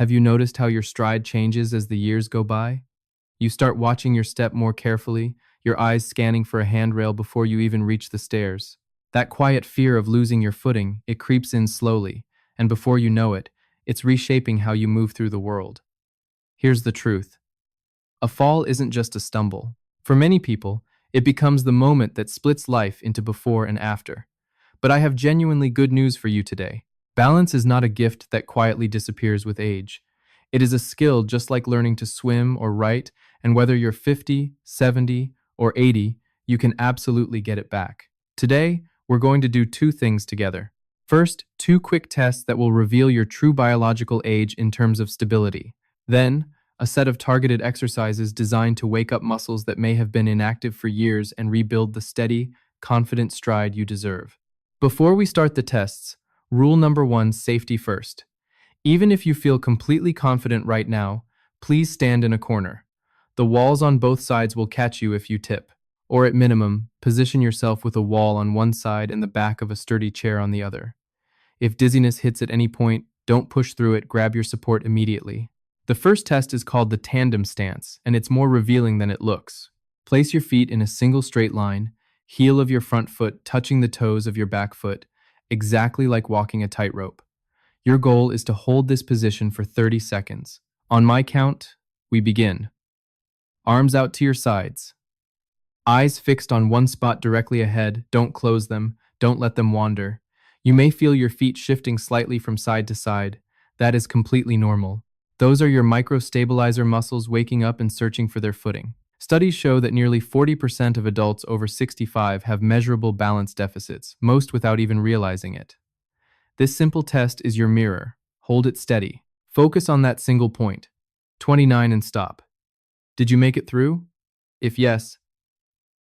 Have you noticed how your stride changes as the years go by? You start watching your step more carefully, your eyes scanning for a handrail before you even reach the stairs. That quiet fear of losing your footing, it creeps in slowly, and before you know it, it's reshaping how you move through the world. Here's the truth. A fall isn't just a stumble. For many people, it becomes the moment that splits life into before and after. But I have genuinely good news for you today. Balance is not a gift that quietly disappears with age. It is a skill just like learning to swim or write, and whether you're 50, 70, or 80, you can absolutely get it back. Today, we're going to do two things together. First, two quick tests that will reveal your true biological age in terms of stability. Then, a set of targeted exercises designed to wake up muscles that may have been inactive for years and rebuild the steady, confident stride you deserve. Before we start the tests, rule number one, safety first. Even if you feel completely confident right now, please stand in a corner. The walls on both sides will catch you if you tip. Or at minimum, position yourself with a wall on one side and the back of a sturdy chair on the other. If dizziness hits at any point, don't push through it, grab your support immediately. The first test is called the tandem stance, and it's more revealing than it looks. Place your feet in a single straight line, heel of your front foot touching the toes of your back foot, exactly like walking a tightrope. Your goal is to hold this position for 30 seconds. On my count, we begin. Arms out to your sides. Eyes fixed on one spot directly ahead, don't close them, don't let them wander. You may feel your feet shifting slightly from side to side. That is completely normal. Those are your micro-stabilizer muscles waking up and searching for their footing. Studies show that nearly 40% of adults over 65 have measurable balance deficits, most without even realizing it. This simple test is your mirror. Hold it steady. Focus on that single point. 29 and stop. Did you make it through? If yes,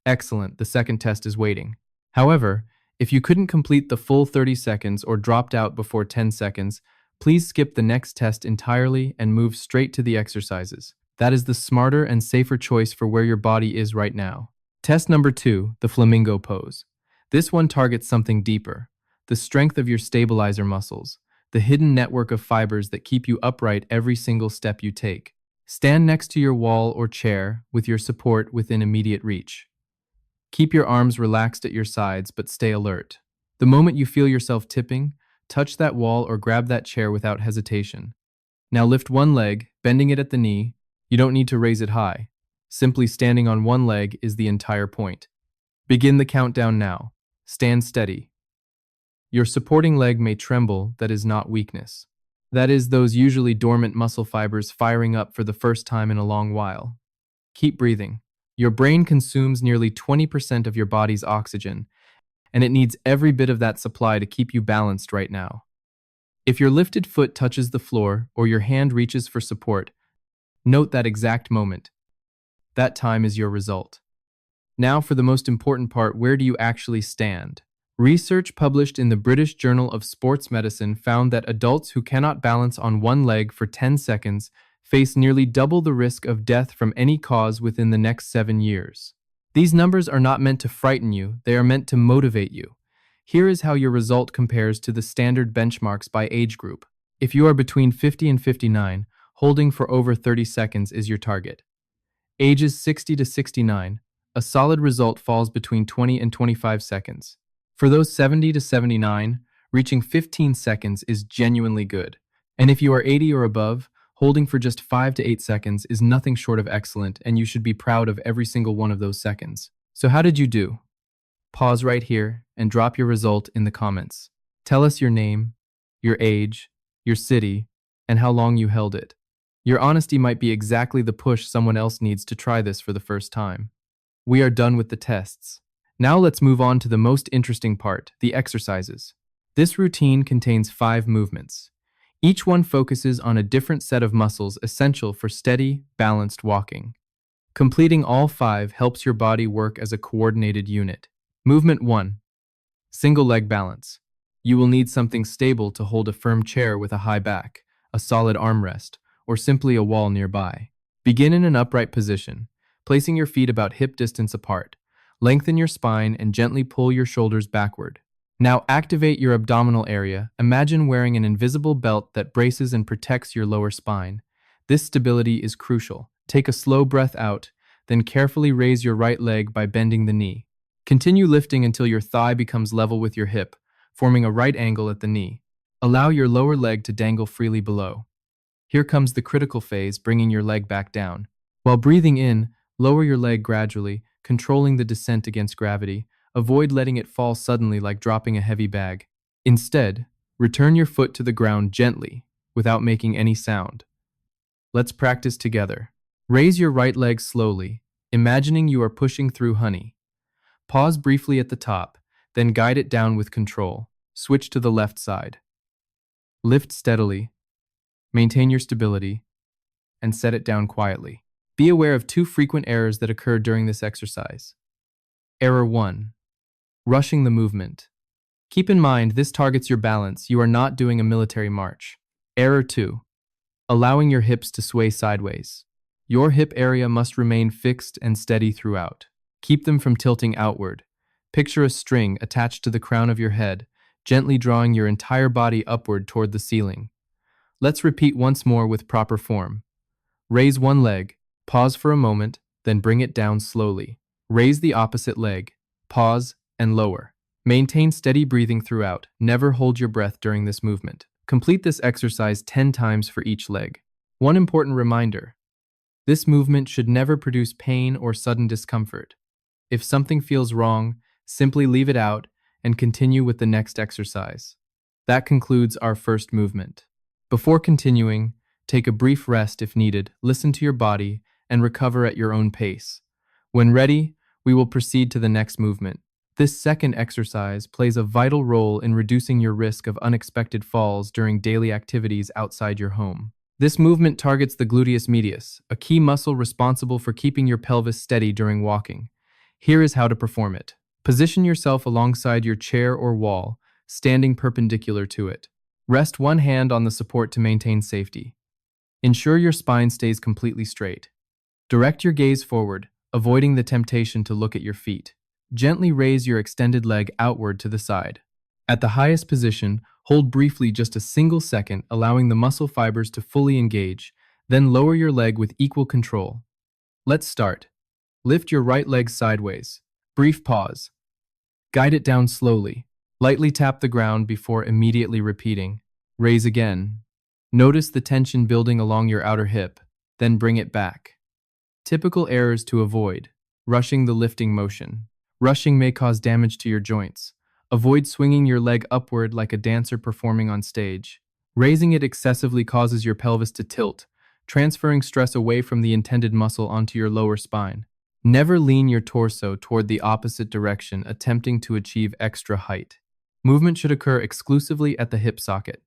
excellent, the second test is waiting. However, if you couldn't complete the full 30 seconds or dropped out before 10 seconds, please skip the next test entirely and move straight to the exercises. That is the smarter and safer choice for where your body is right now. Test number 2, the flamingo pose. This one targets something deeper, the strength of your stabilizer muscles, the hidden network of fibers that keep you upright every single step you take. Stand next to your wall or chair with your support within immediate reach. Keep your arms relaxed at your sides, but stay alert. The moment you feel yourself tipping, touch that wall or grab that chair without hesitation. Now lift one leg, bending it at the knee. You don't need to raise it high. Simply standing on one leg is the entire point. Begin the countdown now. Stand steady. Your supporting leg may tremble, that is not weakness. That is those usually dormant muscle fibers firing up for the first time in a long while. Keep breathing. Your brain consumes nearly 20% of your body's oxygen, and it needs every bit of that supply to keep you balanced right now. If your lifted foot touches the floor or your hand reaches for support, note that exact moment. That time is your result. Now for the most important part, where do you actually stand? Research published in the British Journal of Sports Medicine found that adults who cannot balance on one leg for 10 seconds face nearly double the risk of death from any cause within the next 7 years. These numbers are not meant to frighten you, they are meant to motivate you. Here is how your result compares to the standard benchmarks by age group. If you are between 50 and 59, holding for over 30 seconds is your target. Ages 60 to 69, a solid result falls between 20 and 25 seconds. For those 70 to 79, reaching 15 seconds is genuinely good. And if you are 80 or above, holding for just 5 to 8 seconds is nothing short of excellent, and you should be proud of every single one of those seconds. So how did you do? Pause right here and drop your result in the comments. Tell us your name, your age, your city, and how long you held it. Your honesty might be exactly the push someone else needs to try this for the first time. We are done with the tests. Now let's move on to the most interesting part, the exercises. This routine contains 5 movements. Each one focuses on a different set of muscles essential for steady, balanced walking. Completing all 5 helps your body work as a coordinated unit. Movement 1. Single leg balance. You will need something stable to hold a firm chair with a high back, a solid armrest, or simply a wall nearby. Begin in an upright position, placing your feet about hip distance apart. Lengthen your spine and gently pull your shoulders backward. Now activate your abdominal area. Imagine wearing an invisible belt that braces and protects your lower spine. This stability is crucial. Take a slow breath out, then carefully raise your right leg by bending the knee. Continue lifting until your thigh becomes level with your hip, forming a right angle at the knee. Allow your lower leg to dangle freely below. Here comes the critical phase, bringing your leg back down. While breathing in, lower your leg gradually, controlling the descent against gravity. Avoid letting it fall suddenly like dropping a heavy bag. Instead, return your foot to the ground gently, without making any sound. Let's practice together. Raise your right leg slowly, imagining you are pushing through honey. Pause briefly at the top, then guide it down with control. Switch to the left side. Lift steadily, maintain your stability, and set it down quietly. Be aware of two frequent errors that occur during this exercise. Error 1. Rushing the movement. Keep in mind, this targets your balance. You are not doing a military march. Error 2. Allowing your hips to sway sideways. Your hip area must remain fixed and steady throughout. Keep them from tilting outward. Picture a string attached to the crown of your head, gently drawing your entire body upward toward the ceiling. Let's repeat once more with proper form. Raise one leg, pause for a moment, then bring it down slowly. Raise the opposite leg, pause, and lower. Maintain steady breathing throughout. Never hold your breath during this movement. Complete this exercise 10 times for each leg. One important reminder: this movement should never produce pain or sudden discomfort. If something feels wrong, simply leave it out and continue with the next exercise. That concludes our first movement. Before continuing, take a brief rest if needed, listen to your body, and recover at your own pace. When ready, we will proceed to the next movement. This second exercise plays a vital role in reducing your risk of unexpected falls during daily activities outside your home. This movement targets the gluteus medius, a key muscle responsible for keeping your pelvis steady during walking. Here is how to perform it. Position yourself alongside your chair or wall, standing perpendicular to it. Rest one hand on the support to maintain safety. Ensure your spine stays completely straight. Direct your gaze forward, avoiding the temptation to look at your feet. Gently raise your extended leg outward to the side. At the highest position, hold briefly just a single second, allowing the muscle fibers to fully engage, then lower your leg with equal control. Let's start. Lift your right leg sideways. Brief pause. Guide it down slowly. Lightly tap the ground before immediately repeating. Raise again. Notice the tension building along your outer hip, then bring it back. Typical errors to avoid: rushing the lifting motion. Rushing may cause damage to your joints. Avoid swinging your leg upward like a dancer performing on stage. Raising it excessively causes your pelvis to tilt, transferring stress away from the intended muscle onto your lower spine. Never lean your torso toward the opposite direction, attempting to achieve extra height. Movement should occur exclusively at the hip socket.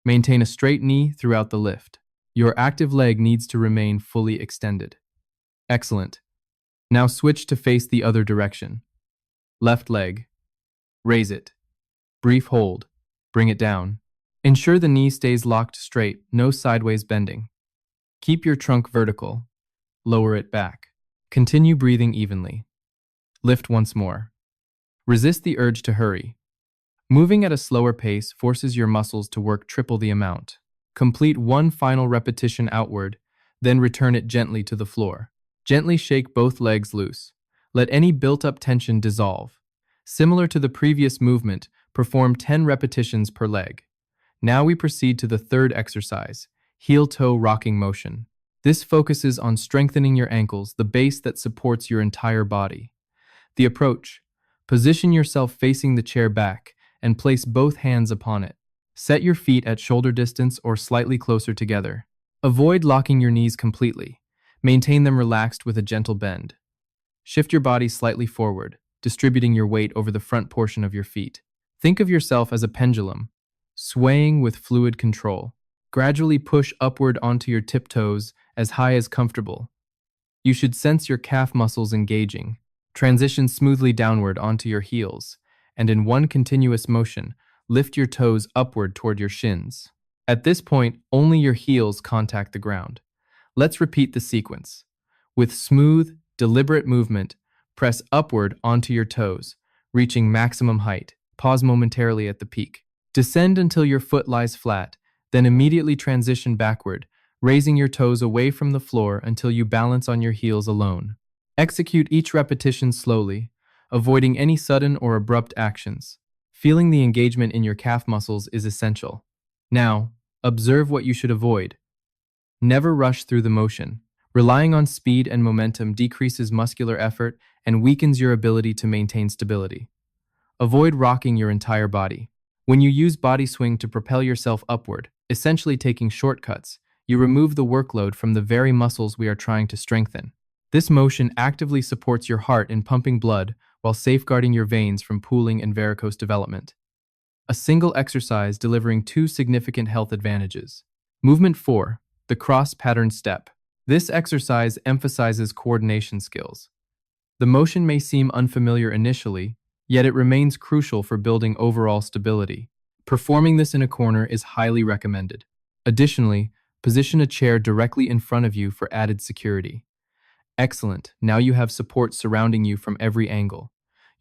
Maintain a straight knee throughout the lift. Your active leg needs to remain fully extended. Excellent. Now switch to face the other direction. Left leg. Raise it. Brief hold. Bring it down. Ensure the knee stays locked straight, no sideways bending. Keep your trunk vertical. Lower it back. Continue breathing evenly. Lift once more. Resist the urge to hurry. Moving at a slower pace forces your muscles to work triple the amount. Complete one final repetition outward, then return it gently to the floor. Gently shake both legs loose. Let any built-up tension dissolve. Similar to the previous movement, perform 10 repetitions per leg. Now we proceed to the third exercise, heel-toe rocking motion. This focuses on strengthening your ankles, the base that supports your entire body. The approach: position yourself facing the chair back and place both hands upon it. Set your feet at shoulder distance or slightly closer together. Avoid locking your knees completely. Maintain them relaxed with a gentle bend. Shift your body slightly forward, distributing your weight over the front portion of your feet. Think of yourself as a pendulum, swaying with fluid control. Gradually push upward onto your tiptoes as high as comfortable. You should sense your calf muscles engaging. Transition smoothly downward onto your heels, and in one continuous motion, lift your toes upward toward your shins. At this point, only your heels contact the ground. Let's repeat the sequence. With smooth, deliberate movement, press upward onto your toes, reaching maximum height. Pause momentarily at the peak. Descend until your foot lies flat, then immediately transition backward, raising your toes away from the floor until you balance on your heels alone. Execute each repetition slowly, avoiding any sudden or abrupt actions. Feeling the engagement in your calf muscles is essential. Now, observe what you should avoid. Never rush through the motion. Relying on speed and momentum decreases muscular effort and weakens your ability to maintain stability. Avoid rocking your entire body. When you use body swing to propel yourself upward, essentially taking shortcuts, you remove the workload from the very muscles we are trying to strengthen. This motion actively supports your heart in pumping blood while safeguarding your veins from pooling and varicose development. A single exercise delivering two significant health advantages. Movement 4. The cross pattern step. This exercise emphasizes coordination skills. The motion may seem unfamiliar initially, yet it remains crucial for building overall stability. Performing this in a corner is highly recommended. Additionally, position a chair directly in front of you for added security. Excellent, now you have support surrounding you from every angle.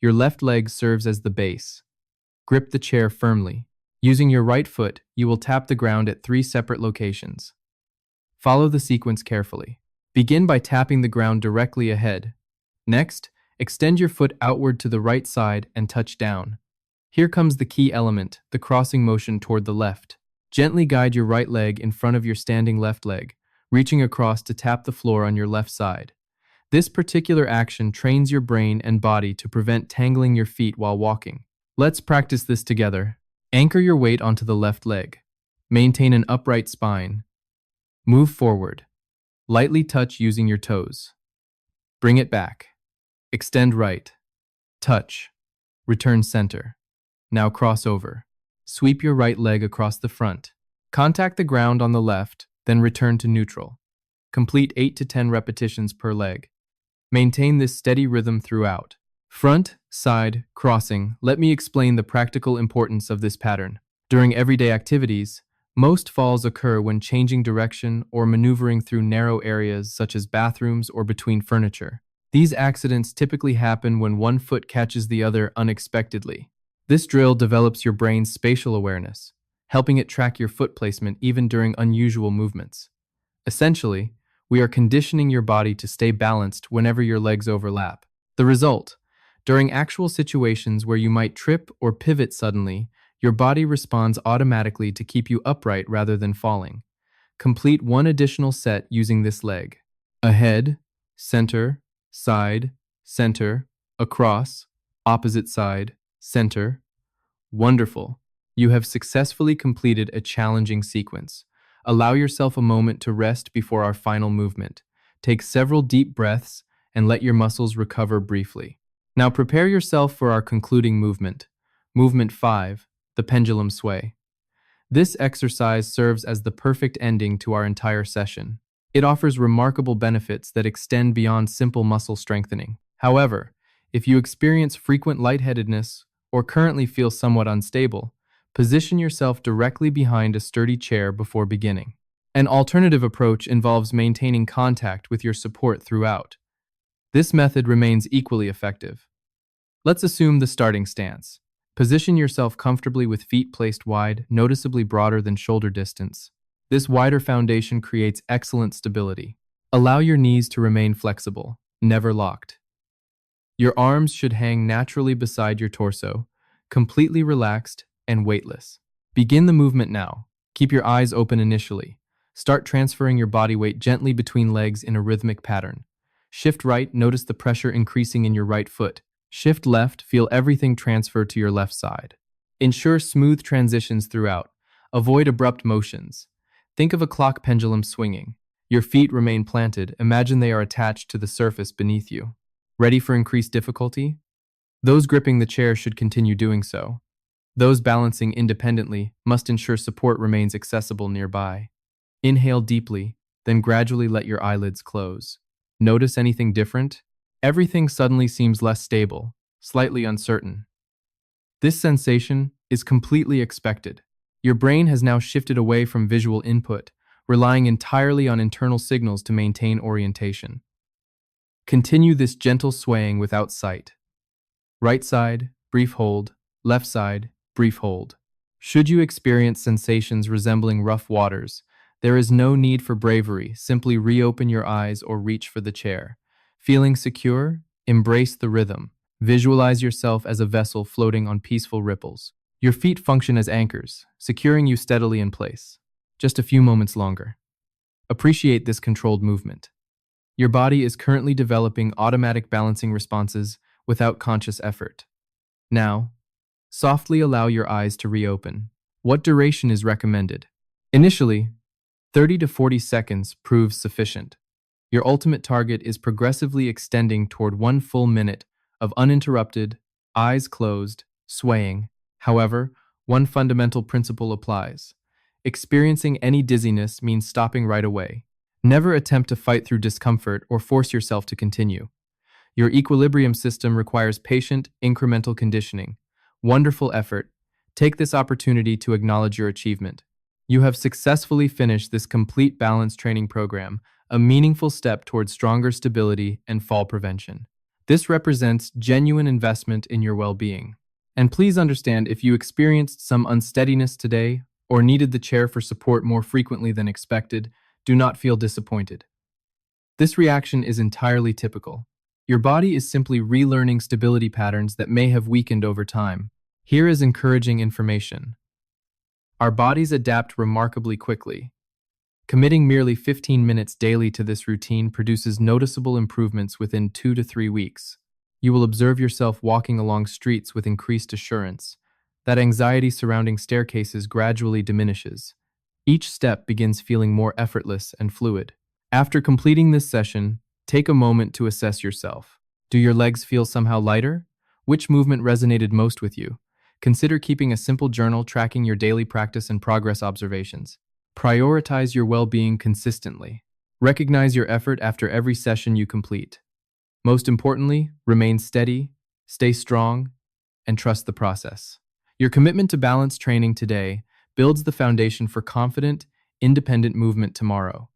Your left leg serves as the base. Grip the chair firmly. Using your right foot, you will tap the ground at 3 separate locations. Follow the sequence carefully. Begin by tapping the ground directly ahead. Next, extend your foot outward to the right side and touch down. Here comes the key element, the crossing motion toward the left. Gently guide your right leg in front of your standing left leg, reaching across to tap the floor on your left side. This particular action trains your brain and body to prevent tangling your feet while walking. Let's practice this together. Anchor your weight onto the left leg. Maintain an upright spine. Move forward. Lightly touch using your toes. Bring it back. Extend right. Touch. Return center. Now cross over. Sweep your right leg across the front. Contact the ground on the left, then return to neutral. Complete 8 to 10 repetitions per leg. Maintain this steady rhythm throughout. Front, side, crossing. Let me explain the practical importance of this pattern. During everyday activities, most falls occur when changing direction or maneuvering through narrow areas such as bathrooms or between furniture. These accidents typically happen when one foot catches the other unexpectedly. This drill develops your brain's spatial awareness, helping it track your foot placement even during unusual movements. Essentially, we are conditioning your body to stay balanced whenever your legs overlap. The result: during actual situations where you might trip or pivot suddenly, your body responds automatically to keep you upright rather than falling. Complete one additional set using this leg. Ahead, center, side, center, across, opposite side, center. Wonderful. You have successfully completed a challenging sequence. Allow yourself a moment to rest before our final movement. Take several deep breaths and let your muscles recover briefly. Now prepare yourself for our concluding movement. Movement 5, the pendulum sway. This exercise serves as the perfect ending to our entire session. It offers remarkable benefits that extend beyond simple muscle strengthening. However, if you experience frequent lightheadedness or currently feel somewhat unstable, position yourself directly behind a sturdy chair before beginning. An alternative approach involves maintaining contact with your support throughout. This method remains equally effective. Let's assume the starting stance. Position yourself comfortably with feet placed wide, noticeably broader than shoulder distance. This wider foundation creates excellent stability. Allow your knees to remain flexible, never locked. Your arms should hang naturally beside your torso, completely relaxed and weightless. Begin the movement now. Keep your eyes open initially. Start transferring your body weight gently between legs in a rhythmic pattern. Shift right, notice the pressure increasing in your right foot. Shift left, feel everything transfer to your left side. Ensure smooth transitions throughout. Avoid abrupt motions. Think of a clock pendulum swinging. Your feet remain planted. Imagine they are attached to the surface beneath you. Ready for increased difficulty? Those gripping the chair should continue doing so. Those balancing independently must ensure support remains accessible nearby. Inhale deeply, then gradually let your eyelids close. Notice anything different? Everything suddenly seems less stable, slightly uncertain. This sensation is completely expected. Your brain has now shifted away from visual input, relying entirely on internal signals to maintain orientation. Continue this gentle swaying without sight. Right side, brief hold. Left side, brief hold. Should you experience sensations resembling rough waters, there is no need for bravery. Simply reopen your eyes or reach for the chair. Feeling secure? Embrace the rhythm. Visualize yourself as a vessel floating on peaceful ripples. Your feet function as anchors, securing you steadily in place. Just a few moments longer. Appreciate this controlled movement. Your body is currently developing automatic balancing responses without conscious effort. Now, softly allow your eyes to reopen. What duration is recommended? Initially, 30 to 40 seconds proves sufficient. Your ultimate target is progressively extending toward 1 full minute of uninterrupted, eyes closed, swaying. However, one fundamental principle applies. Experiencing any dizziness means stopping right away. Never attempt to fight through discomfort or force yourself to continue. Your equilibrium system requires patient, incremental conditioning. Wonderful effort. Take this opportunity to acknowledge your achievement. You have successfully finished this complete balance training program, a meaningful step towards stronger stability and fall prevention. This represents genuine investment in your well-being. And please understand, if you experienced some unsteadiness today or needed the chair for support more frequently than expected, do not feel disappointed. This reaction is entirely typical. Your body is simply relearning stability patterns that may have weakened over time. Here is encouraging information. Our bodies adapt remarkably quickly. Committing merely 15 minutes daily to this routine produces noticeable improvements within 2 to 3 weeks. You will observe yourself walking along streets with increased assurance. That anxiety surrounding staircases gradually diminishes. Each step begins feeling more effortless and fluid. After completing this session, take a moment to assess yourself. Do your legs feel somehow lighter? Which movement resonated most with you? Consider keeping a simple journal tracking your daily practice and progress observations. Prioritize your well-being consistently. Recognize your effort after every session you complete. Most importantly, remain steady, stay strong, and trust the process. Your commitment to balance training today builds the foundation for confident, independent movement tomorrow.